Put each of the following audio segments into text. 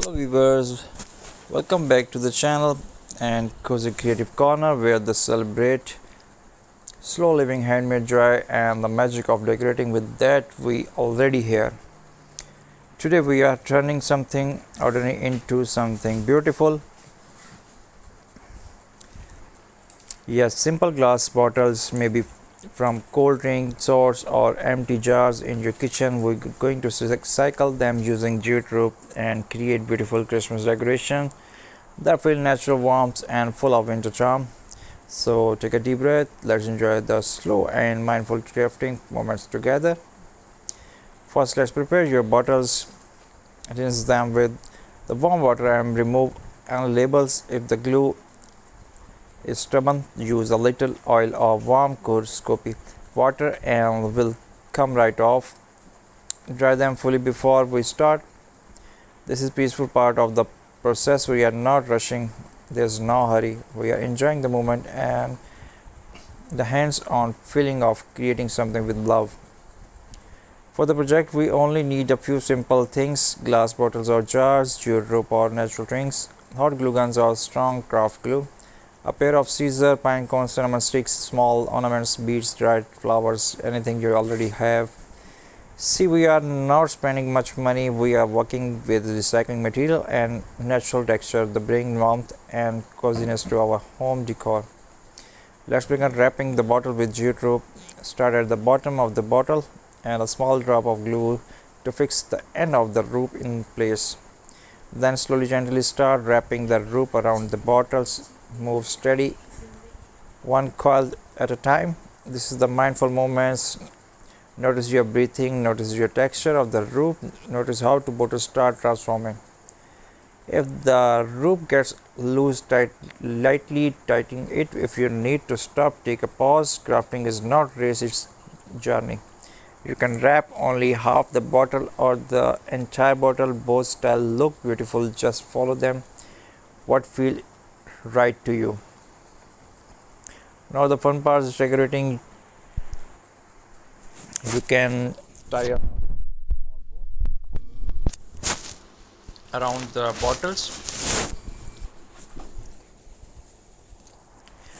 Hello viewers, welcome back to the channel and Cozy Creative Corner where they celebrate slow living, handmade joy and the magic of decorating with that we already here. Today we are turning something ordinary into something beautiful. Yes, simple glass bottles, maybe from cold drink source or empty jars in your kitchen. We're going to cycle them using jute and create beautiful Christmas decoration that feel natural, warmth and full of winter charm. So take a deep breath. Let's enjoy the slow and mindful crafting moments together. First, let's prepare your bottles. Rinse them with the warm water and remove any labels. If the glue is stubborn, use a little oil or warm copy water and will come right off. Dry them fully before we start. This is peaceful part of the process. We are not rushing. There's no hurry. We are enjoying the moment and the hands-on feeling of creating something with love. For the project, we only need a few simple things: glass bottles or jars, jute rope or natural rings, hot glue guns or strong craft glue, a pair of scissors, pinecones, cinnamon sticks, small ornaments, beads, dried flowers, anything you already have. See, we are not spending much money. We are working with recycling material and natural texture that bring warmth and coziness to our home decor. Let's begin wrapping the bottle with jute rope. Start at the bottom of the bottle and a small drop of glue to fix the end of the rope in place. Then slowly, gently start wrapping the rope around the bottles. Move steady, one coil at a time. This is the mindful moments. Notice your breathing, notice your texture of the rope, notice how the bottle start transforming. If the rope gets loose, lightly tighten it. If you need to stop, take a pause. Crafting is not race, it's journey. You can wrap only half the bottle or the entire bottle. Both styles look beautiful. Just follow them. What feel right to you. Now the fun part is decorating. You can tie a small bow around the bottles,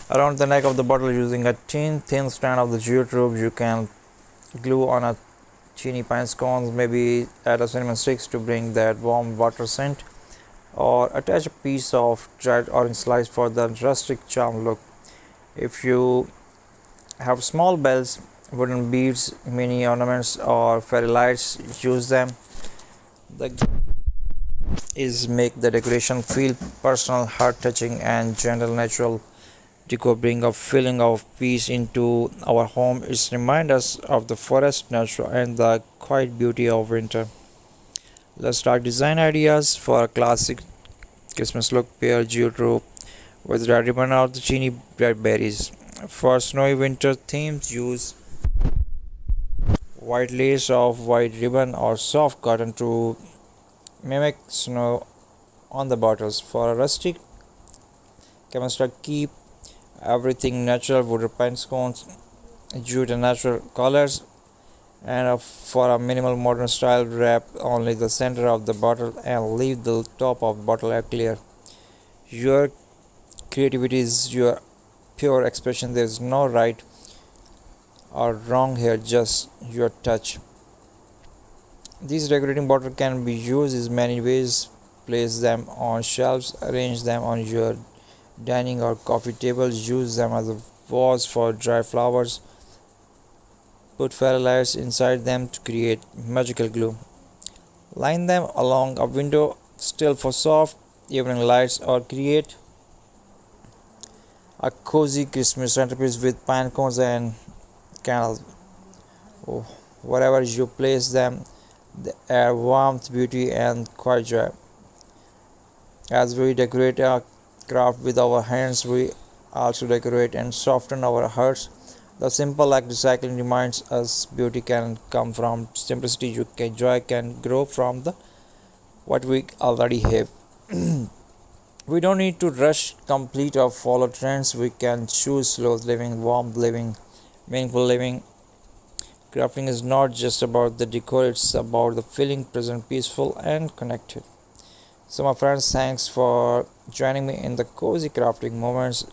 around the neck of the bottle using a thin strand of the jute rope. You can glue on a teeny pine cones, maybe add a cinnamon sticks to bring that warm water scent, or attach a piece of dried orange slice for the rustic charm look. If you have small bells, wooden beads, mini ornaments or fairy lights, use them. The is make the decoration feel personal, heart touching and gentle. Natural decor bring a feeling of peace into our home. It reminds us of the forest, nature and the quiet beauty of winter. Let's start design ideas for a classic Christmas look. Pair jute rope with red ribbon or the chini red berries. For snowy winter themes, use white lace of white ribbon or soft cotton to mimic snow on the bottles. For a rustic chemistry, keep everything natural: wood pine cones, jute and natural colors. And for a minimal modern style, wrap only the center of the bottle and leave the top of the bottle clear. Your creativity is your pure expression. There is no right or wrong here, just your touch. These decorating bottles can be used in many ways. Place them on shelves, arrange them on your dining or coffee tables, use them as a vase for dry flowers, put fairy lights inside them to create magical glue. Line them along a window sill for soft evening lights or create a cozy Christmas centerpiece with pine cones and candles. Oh, wherever you place them, they add warmth, beauty and quiet joy. As we decorate our craft with our hands, we also decorate and soften our hearts. The simple act recycling reminds us beauty can come from simplicity. Joy can grow from the what we already have. We don't need to rush, complete or follow trends. We can choose slow living, warm living, meaningful living. Crafting is not just about the decor, it's about the feeling present, peaceful and connected. So, my friends, thanks for joining me in the cozy crafting moments.